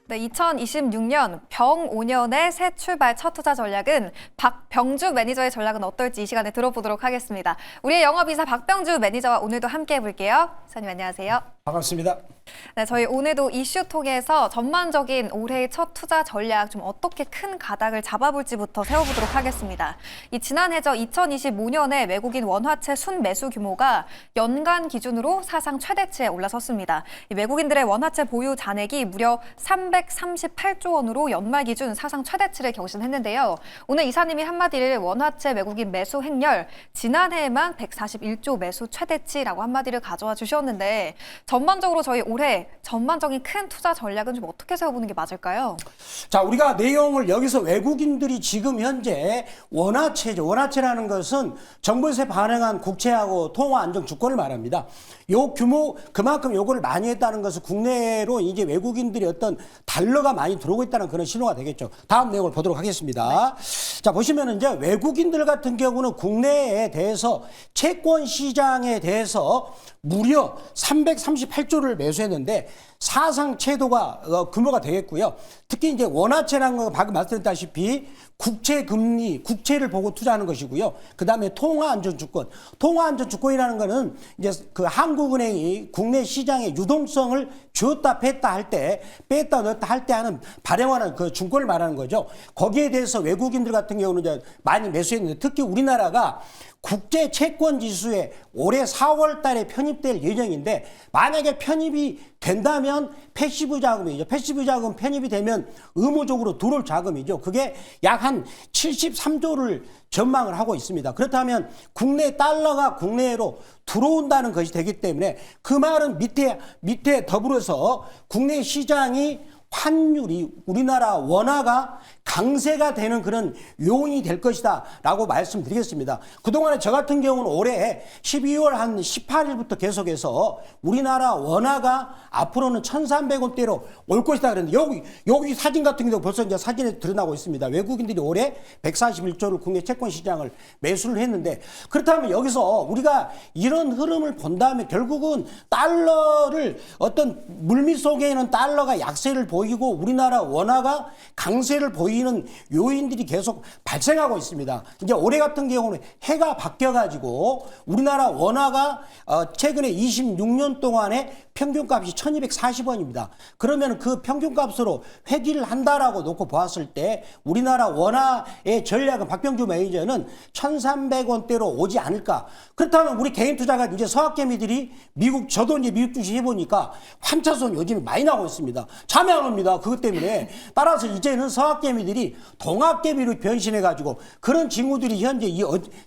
네, 2026년 병5년의 새 출발 첫 투자 전략은 박병주 매니저의 전략은 어떨지 이 시간에 들어보도록 하겠습니다. 우리의 영업이사 박병주 매니저와 오늘도 함께 해볼게요. 이사님 안녕하세요. 반갑습니다. 네, 저희 오늘도 이슈 통해서 전반적인 올해의 첫 투자 전략 좀 어떻게 큰 가닥을 잡아볼지부터 세워보도록 하겠습니다. 이 지난해죠 2025년에 외국인 원화채 순매수 규모가 연간 기준으로 사상 최대치에 올라섰습니다. 이 외국인들의 원화채 보유 잔액이 무려 338조 원으로 연말 기준 사상 최대치를 경신했는데요. 오늘 이사님이 한마디를 원화채 외국인 매수 횡렬 지난해에만 141조 매수 최대치라고 한마디를 가져와 주셨는데 전반적으로 저희 올해 전반적인 큰 투자 전략은 좀 어떻게 세워보는 게 맞을까요? 자, 우리가 내용을 여기서 외국인들이 지금 현재 원화채죠. 원화채라는 것은 정부에서 발행한 국채하고 통화 안정 주권을 말합니다. 요 규모 그만큼 요거를 많이 했다는 것은 국내로 이제 외국인들이 어떤 달러가 많이 들어오고 있다는 그런 신호가 되겠죠. 다음 내용을 보도록 하겠습니다. 네. 자, 보시면은 이제 외국인들 같은 경우는 국내에 대해서 채권 시장에 대해서 무려 338조를 매수했는데 사상 최고가 규모가 되겠고요. 특히 이제 원화채라는 거 방금 말씀드렸다시피 국채 금리, 국채를 보고 투자하는 것이고요. 그 다음에 통화안전주권. 통화안전주권이라는 거는 이제 그 한국은행이 국내 시장의 유동성을 쥐었다 뺐다 할 때, 뺐다 넣었다 할 때 하는 발행하는 그 증권을 말하는 거죠. 거기에 대해서 외국인들 같은 경우는 이제 많이 매수했는데 특히 우리나라가 국제 채권 지수에 올해 4월 달에 편입될 예정인데 만약에 편입이 된다면 패시브 자금이죠. 패시브 자금 편입이 되면 의무적으로 들어올 자금이죠. 그게 약 한 73조를 전망을 하고 있습니다. 그렇다면 국내 달러가 국내로 들어온다는 것이 되기 때문에 그 말은 밑에 더불어서 국내 시장이 환율이 우리나라 원화가 강세가 되는 그런 요인이 될 것이다 라고 말씀드리겠습니다. 그동안에 저 같은 경우는 올해 12월 한 18일부터 계속해서 우리나라 원화가 앞으로는 1,300원대로 올 것이다 그랬는데 여기 사진 같은 경우 벌써 이제 사진에 드러나고 있습니다. 외국인들이 올해 141조를 국내 채권 시장을 매수를 했는데 그렇다면 여기서 우리가 이런 흐름을 본다면 결국은 달러를 어떤 물밑 속에는 달러가 약세를 보이고 우리나라 원화가 강세를 보이는 요인들이 계속 발생하고 있습니다. 이제 올해 같은 경우는 해가 바뀌어가지고 우리나라 원화가 최근에 26년 동안에 평균값이 1,240원입니다. 그러면 그 평균값으로 회귀를 한다라고 놓고 보았을 때 우리나라 원화의 전략은 박병주 매니저는 1,300원대로 오지 않을까. 그렇다면 우리 개인 투자가 이제 서학개미들이 저도 이제 미국 주식 해보니까 환차손 요즘에 많이 나오고 있습니다. 잠이 안 옵니다. 그것 때문에. 따라서 이제는 서학개미들이 동학개미로 변신해가지고 그런 징후들이 현재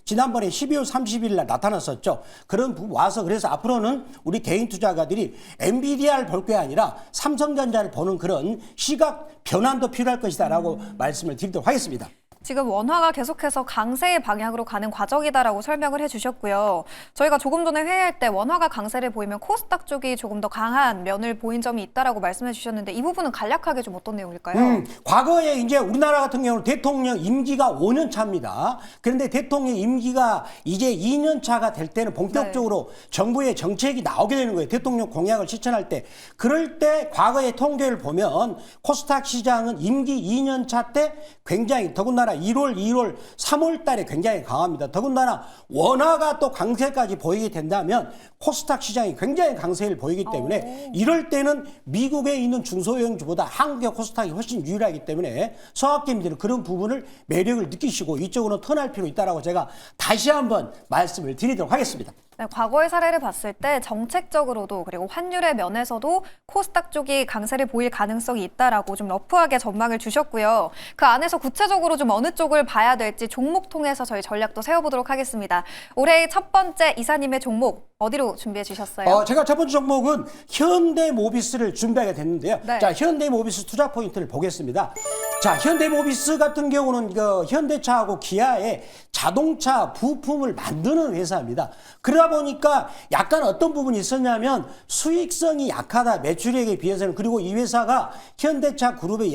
지난번에 12월 30일 날 나타났었죠. 그런 부분 와서 그래서 앞으로는 우리 개인 투자가들이 엔비디아를 볼 게 아니라 삼성전자를 보는 그런 시각 변환도 필요할 것이다라고 말씀을 드리도록 하겠습니다. 지금 원화가 계속해서 강세의 방향으로 가는 과정이다라고 설명을 해주셨고요. 저희가 조금 전에 회의할 때 원화가 강세를 보이면 코스닥 쪽이 조금 더 강한 면을 보인 점이 있다라고 말씀해 주셨는데 이 부분은 간략하게 좀 어떤 내용일까요? 과거에 이제 우리나라 같은 경우는 대통령 임기가 5년 차입니다. 그런데 대통령 임기가 이제 2년 차가 될 때는 본격적으로 네. 정부의 정책이 나오게 되는 거예요. 대통령 공약을 실천할 때. 그럴 때 과거의 통계를 보면 코스닥 시장은 임기 2년 차 때 굉장히 더군다나 1월, 2월, 3월 달에 굉장히 강합니다. 더군다나 원화가 또 강세까지 보이게 된다면 코스닥 시장이 굉장히 강세를 보이기 때문에 이럴 때는 미국에 있는 중소형주보다 한국의 코스닥이 훨씬 유일하기 때문에 서학개미들은 그런 부분을 매력을 느끼시고 이쪽으로 턴할 필요 있다라고 제가 다시 한번 말씀을 드리도록 하겠습니다. 네, 과거의 사례를 봤을 때 정책적으로도 그리고 환율의 면에서도 코스닥 쪽이 강세를 보일 가능성이 있다라고 좀 러프하게 전망을 주셨고요. 그 안에서 구체적으로 좀 어느 쪽을 봐야 될지 종목 통해서 저희 전략도 세워보도록 하겠습니다. 올해의 첫 번째 이사님의 종목 어디로 준비해 주셨어요? 제가 첫 번째 종목은 현대모비스를 준비하게 됐는데요. 네. 자, 현대모비스 투자 포인트를 보겠습니다. 자, 현대모비스 같은 경우는 그 현대차하고 기아의 자동차 부품을 만드는 회사입니다. 그러다 보니까 약간 어떤 부분이 있었냐면 수익성이 약하다, 매출액에 비해서는. 그리고 이 회사가 현대차 그룹의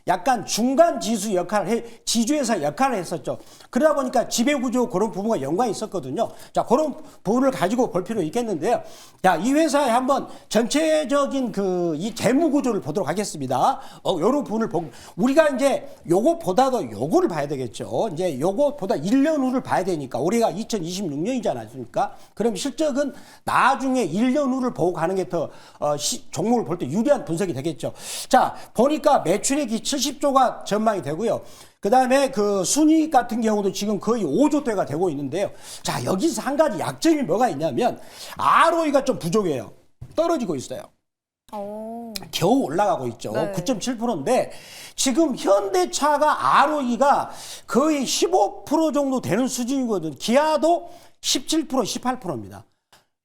약간 중간 지수 지주회사 역할을 했었죠. 그러다 보니까 지배구조 그런 부분과 연관이 있었거든요. 자, 그런 부분을 가지고 볼 필요 있겠는데요. 자, 이 회사의 한번 전체적인 이 재무구조를 보도록 하겠습니다. 요런 부분을 보고, 우리가 이제 요것보다도 요거를 봐야 되겠죠. 이제 요것보다 1년 후를 봐야 되니까, 올해가 2026년이지 않습니까? 그럼 실적은 나중에 1년 후를 보고 가는 게 더 종목을 볼 때 유리한 분석이 되겠죠. 자, 보니까 매출액이 70조가 전망이 되고요. 그 다음에 그 순이익 같은 경우도 지금 거의 5조대가 되고 있는데요. 자, 여기서 한 가지 약점이 뭐가 있냐면 ROE가 좀 부족해요. 떨어지고 있어요. 겨우 올라가고 있죠. 네. 9.7%인데 지금 현대차가 ROE가 거의 15% 정도 되는 수준이거든. 기아도 17%, 18%입니다.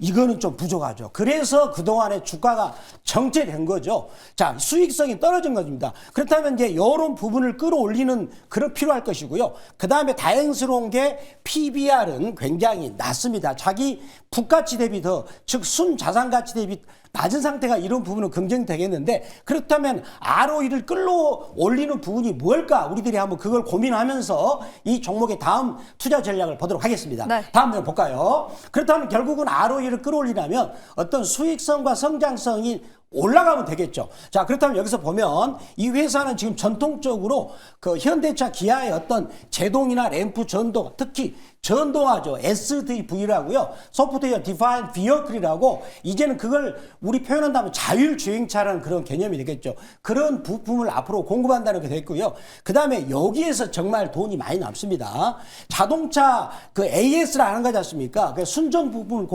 이거는 좀 부족하죠. 그래서 그동안에 주가가 정체된 거죠. 자, 수익성이 떨어진 겁니다. 그렇다면 이제 이런 부분을 끌어올리는 그런 필요할 것이고요. 그 다음에 다행스러운 게 PBR은 굉장히 낮습니다. 자기 부가치 대비 즉 순자산가치 대비 낮은 상태가 이런 부분은 긍정되겠는데, 그렇다면 ROE를 끌어올리는 부분이 뭘까? 우리들이 한번 그걸 고민하면서 이 종목의 다음 투자 전략을 보도록 하겠습니다. 네. 다음 면 볼까요? 그렇다면 결국은 ROE를 끌어올리려면 어떤 수익성과 성장성이 올라가면 되겠죠. 자, 그렇다면 여기서 보면 이 회사는 지금 전통적으로 그 현대차 기아의 어떤 제동이나 램프 전동, 특히 전동화죠. SDV라고요. 소프트웨어 디파인 비어클이라고, 이제는 그걸 우리 표현한다면 자율주행차라는 그런 개념이 되겠죠. 그런 부품을 앞으로 공급한다는 게 됐고요. 그 다음에 여기에서 정말 돈이 많이 남습니다. 자동차 그 AS라는 거지 않습니까? 그 순정 부품을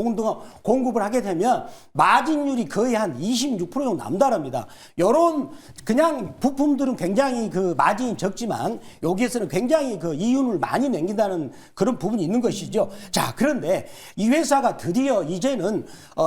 공급을 하게 되면 마진율이 거의 한 26% 정도 남다릅니다. 요런 그냥 부품들은 굉장히 그 마진이 적지만 여기에서는 굉장히 그 이윤을 많이 남긴다는 그런 부분이 있는 것이죠. 자, 그런데 이 회사가 드디어 이제는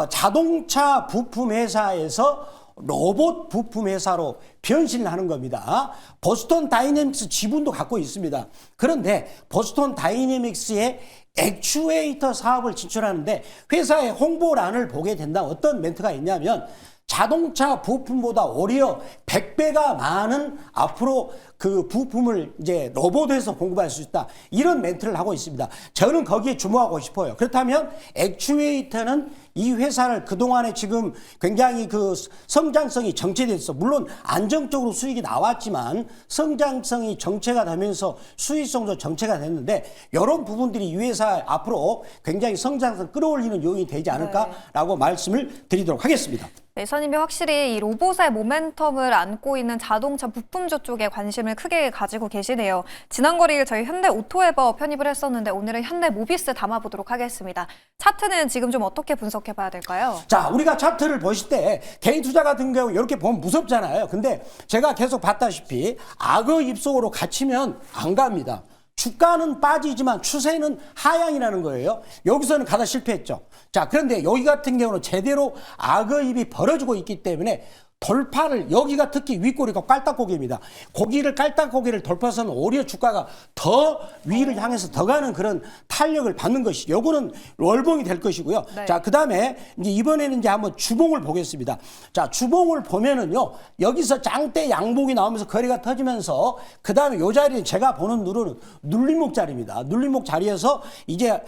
자동차 부품 회사에서 로봇 부품 회사로 변신을 하는 겁니다. 보스턴 다이내믹스 지분도 갖고 있습니다. 그런데 보스턴 다이내믹스의 액추에이터 사업을 진출하는데 회사의 홍보란을 보게 된다. 어떤 멘트가 있냐면 자동차 부품보다 오히려 100배가 많은 앞으로 그 부품을 이제 로봇에서 공급할 수 있다. 이런 멘트를 하고 있습니다. 저는 거기에 주목하고 싶어요. 그렇다면 액추에이터는 이 회사를 그동안에 지금 굉장히 그 성장성이 정체됐어. 물론 안정적으로 수익이 나왔지만 성장성이 정체가 되면서 수익성도 정체가 됐는데, 이런 부분들이 이 회사 앞으로 굉장히 성장성 끌어올리는 요인이 되지 않을까라고 말씀을 드리도록 하겠습니다. 네, 이사님이 확실히 이 로봇의 모멘텀을 안고 있는 자동차 부품주 쪽에 관심을 크게 가지고 계시네요. 지난 거리를 저희 현대 오토에버 편입을 했었는데 오늘은 현대 모비스 담아보도록 하겠습니다. 차트는 지금 좀 어떻게 분석해 봐야 될까요? 자, 우리가 차트를 보실 때 개인 투자 같은 경우 이렇게 보면 무섭잖아요. 근데 제가 계속 봤다시피 악어 입속으로 갇히면 안 갑니다. 주가는 빠지지만 추세는 하향이라는 거예요. 여기서는 가다 실패했죠. 자, 그런데 여기 같은 경우는 제대로 악어입이 벌어지고 있기 때문에 돌파를, 여기가 특히 윗꼬리가 깔딱고개입니다. 깔딱고개를 돌파해서는 오히려 주가가 더 위를 향해서 더 가는 그런 탄력을 받는 것이, 요거는 월봉이 될 것이고요. 네. 자, 그 다음에 이제 이번에는 이제 한번 주봉을 보겠습니다. 자, 주봉을 보면은요, 여기서 장대 양봉이 나오면서 거래가 터지면서, 그 다음에 요 자리는 제가 보는 누르는 눌림목 자리입니다. 눌림목 자리에서 이제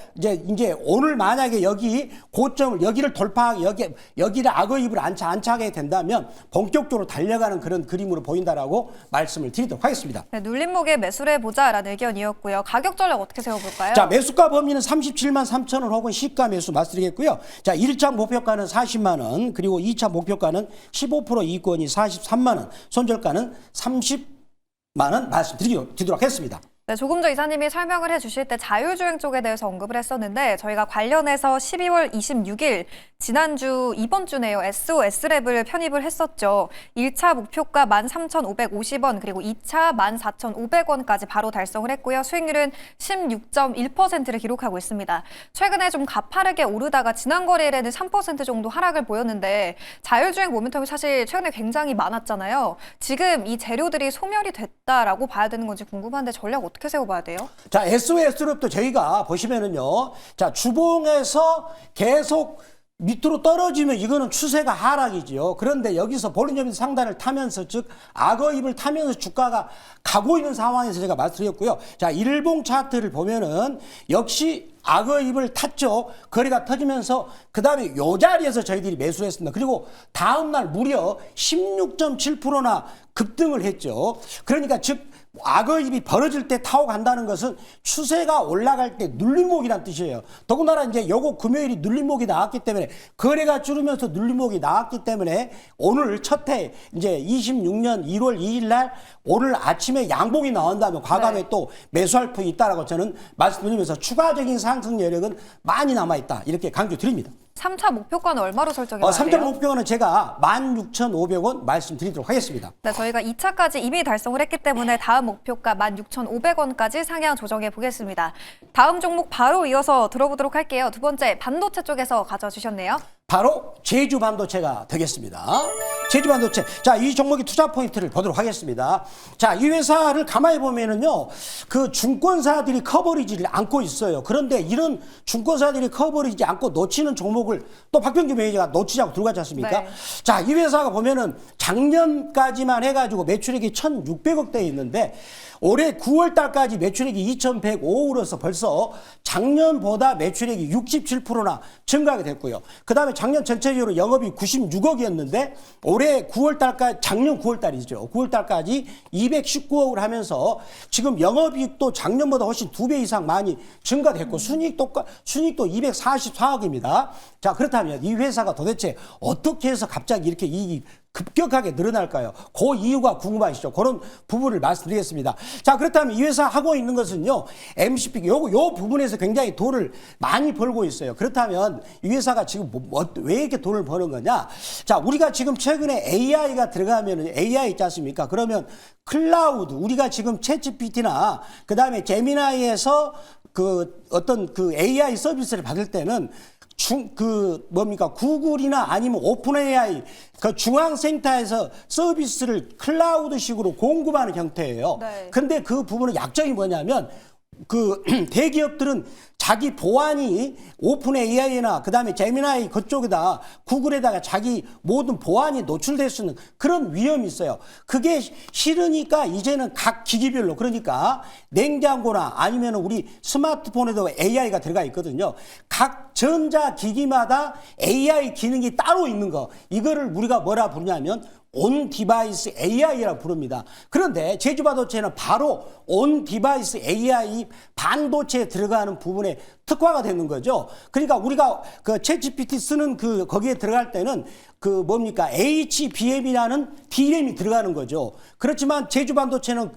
오늘 만약에 여기 고점을, 여기를 돌파하게, 여기를 악어입을 안착하게 된다면 본격적으로 달려가는 그런 그림으로 보인다라고 말씀을 드리도록 하겠습니다. 네, 눌림목에 매수를 해보자라는 의견이었고요. 가격 전략 어떻게 세워볼까요? 자, 매수가 범위는 37만 3천 원 혹은 시가 매수 말씀드리겠고요. 자, 1차 목표가는 40만 원, 그리고 2차 목표가는 15% 이익권이 43만 원, 손절가는 30만 원 말씀드리도록 하겠습니다. 네, 조금 전 이사님이 설명을 해주실 때 자율주행 쪽에 대해서 언급을 했었는데 저희가 관련해서 12월 26일 지난주 이번 주네요. SOS랩을 편입을 했었죠. 1차 목표가 13,550원 그리고 2차 14,500원까지 바로 달성을 했고요. 수익률은 16.1%를 기록하고 있습니다. 최근에 좀 가파르게 오르다가 지난 거래일에는 3% 정도 하락을 보였는데 자율주행 모멘텀이 사실 최근에 굉장히 많았잖아요. 지금 이 재료들이 소멸이 됐다라고 봐야 되는 건지 궁금한데 전략 어떻게 세워봐야 돼요? 자, SOS롭도 저희가 보시면은요. 자, 주봉에서 계속 밑으로 떨어지면 이거는 추세가 하락이지요. 그런데 여기서 볼리념 상단을 타면서 즉 악어입을 타면서 주가가 가고 있는 상황에서 제가 말씀드렸고요. 자, 일봉 차트를 보면은 역시 악어입을 탔죠. 거래가 터지면서 그 다음에 요 자리에서 저희들이 매수를 했습니다. 그리고 다음날 무려 16.7%나 급등을 했죠. 그러니까 즉 악어입이 벌어질 때 타고 간다는 것은 추세가 올라갈 때 눌림목이란 뜻이에요. 더군다나 이제 요거 금요일이 눌림목이 나왔기 때문에 거래가 줄으면서 눌림목이 나왔기 때문에 오늘 첫해 이제 26년 1월 2일 날 오늘 아침에 양봉이 나온다면 과감히 또 매수할 품이 있다라고 저는 말씀드리면서 추가적인 상승 여력은 많이 남아 있다. 이렇게 강조드립니다. 3차 목표가는 얼마로 설정해야 돼요? 3차 목표가는 제가 16,500원 말씀드리도록 하겠습니다. 네, 저희가 2차까지 이미 달성을 했기 때문에 다음 목표가 16,500원까지 상향 조정해 보겠습니다. 다음 종목 바로 이어서 들어보도록 할게요. 두 번째 반도체 쪽에서 가져와 주셨네요. 바로 제주반도체가 되겠습니다. 제주반도체. 자, 이 종목의 투자 포인트를 보도록 하겠습니다. 자, 이 회사를 가만히 보면은요, 그 증권사들이 커버리지를 않고 있어요. 그런데 이런 증권사들이 커버리지 않고 놓치는 종목을 또 박병규 매니저가 놓치자고 들어가지 않습니까? 네. 자, 이 회사가 보면은 작년까지만 해가지고 매출액이 1,600억대에 있는데 올해 9월 달까지 매출액이 2,105억으로서 벌써 작년보다 매출액이 67%나 증가가 됐고요. 그 다음에 작년 전체적으로 영업이 96억이었는데 올해 9월 달까지, 작년 9월 달이죠. 9월 달까지 219억을 하면서 지금 영업이익도 작년보다 훨씬 2배 이상 많이 증가됐고 순이익도 244억입니다. 자, 그렇다면 이 회사가 도대체 어떻게 해서 갑자기 이렇게 이익이 급격하게 늘어날까요? 그 이유가 궁금하시죠? 그런 부분을 말씀드리겠습니다. 자, 그렇다면 이 회사 하고 있는 것은요, MCP, 요 부분에서 굉장히 돈을 많이 벌고 있어요. 그렇다면 이 회사가 지금 왜 이렇게 돈을 버는 거냐? 자, 우리가 지금 최근에 AI가 들어가면 AI 있지 않습니까? 그러면 클라우드, 우리가 지금 챗GPT나 그 다음에 제미나이에서 그 어떤 그 AI 서비스를 받을 때는 구글이나 아니면 오픈 AI 그 중앙센터에서 서비스를 클라우드식으로 공급하는 형태예요. 네. 근데 그 부분은 약점이 뭐냐면 그 대기업들은 자기 보안이 오픈 AI나 그다음에 제미나이 그쪽에다 구글에다가 자기 모든 보안이 노출될 수 있는 그런 위험이 있어요. 그게 싫으니까 이제는 각 기기별로 그러니까 냉장고나 아니면 우리 스마트폰에도 AI가 들어가 있거든요. 각 전자기기마다 AI 기능이 따로 있는 거 이거를 우리가 뭐라 부르냐면 온 디바이스 AI라고 부릅니다. 그런데 제주반도체는 바로 온 디바이스 AI 반도체에 들어가는 부분에 특화가 되는 거죠. 그러니까 우리가 그 챗GPT 쓰는 그 거기에 들어갈 때는 그 뭡니까 HBM이라는 DRAM이 들어가는 거죠. 그렇지만 제주반도체는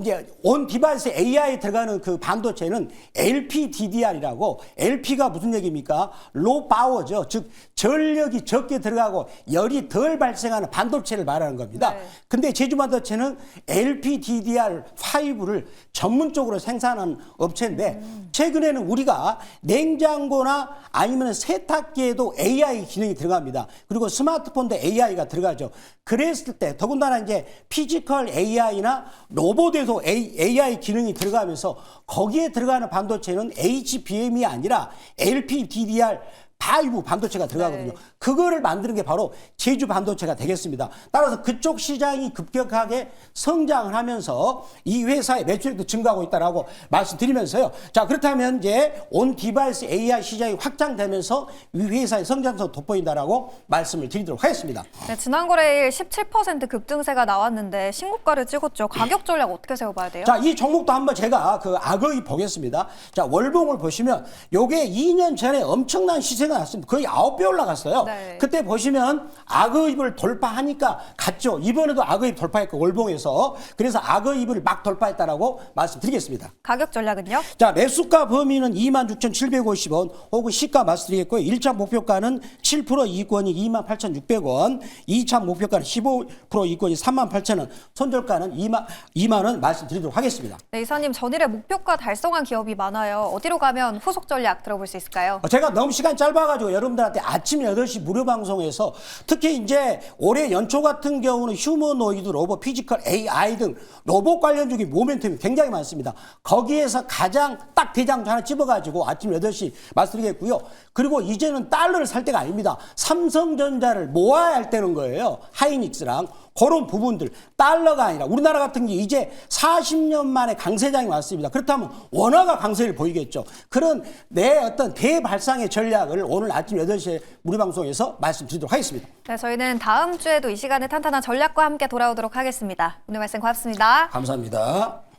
이제 온 디바이스 AI에 들어가는 그 반도체는 LPDDR이라고 LP가 무슨 얘기입니까? 로우 파워죠. 즉 전력이 적게 들어가고 열이 덜 발생하는 반도체를 말하는 겁니다. 네. 근데 제주반도체는 LPDDR5를 전문적으로 생산하는 업체인데 최근에는 우리가 냉장고나 아니면 세탁기에도 AI 기능이 들어갑니다. 그리고 스마트폰도 AI가 들어가죠. 그랬을 때 더군다나 이제 피지컬 AI나 로봇에도 AI 기능이 들어가면서 거기에 들어가는 반도체는 HBM이 아니라 LPDDR5 반도체가 들어가거든요. 네. 그거를 만드는 게 바로 제주 반도체가 되겠습니다. 따라서 그쪽 시장이 급격하게 성장을 하면서 이 회사의 매출액도 증가하고 있다라고 말씀드리면서요. 자, 그렇다면 이제 온 디바이스 AI 시장이 확장되면서 이 회사의 성장성을 돋보인다라고 말씀을 드리도록 하겠습니다. 네, 지난 거래일 17% 급등세가 나왔는데 신고가를 찍었죠. 가격 전략 어떻게 세워봐야 돼요? 자, 이 종목도 한번 제가 그 악어이 보겠습니다. 자, 월봉을 보시면 요게 2년 전에 엄청난 시세가 났습니다. 거의 9배 올라갔어요. 네. 그때 보시면 악의입을 돌파하니까 갔죠. 이번에도 악의입 돌파했고 월봉에서 그래서 악의입을 막 돌파했다라고 말씀드리겠습니다. 가격 전략은요? 자, 매수가 범위는 26,750원 혹은 시가 말씀드리겠고요. 1차 목표가는 7% 이익권이 28,600원, 2차 목표가는 15% 이익권이 38,000원, 손절가는 2만 원 말씀드리도록 하겠습니다. 네, 이사님 전일에 목표가 달성한 기업이 많아요. 어디로 가면 후속 전략 들어볼 수 있을까요? 제가 너무 시간 짧아가지고 여러분들한테 아침 8시 무료 방송에서 특히 이제 올해 연초 같은 경우는 휴머노이드 로봇, 피지컬 AI 등 로봇 관련주의 모멘텀이 굉장히 많습니다. 거기에서 가장 딱 대장주 하나 집어가지고 아침 8시 말씀드리겠고요. 그리고 이제는 달러를 살 때가 아닙니다. 삼성전자를 모아야 할 때는 거예요. 하이닉스랑 그런 부분들 달러가 아니라 우리나라 같은 게 이제 40년 만에 강세장이 왔습니다. 그렇다면 원화가 강세를 보이겠죠. 그런 내 어떤 대발상의 전략을 오늘 아침 8시에 우리 방송에서 말씀드리도록 하겠습니다. 네, 저희는 다음 주에도 이 시간에 탄탄한 전략과 함께 돌아오도록 하겠습니다. 오늘 말씀 고맙습니다. 감사합니다.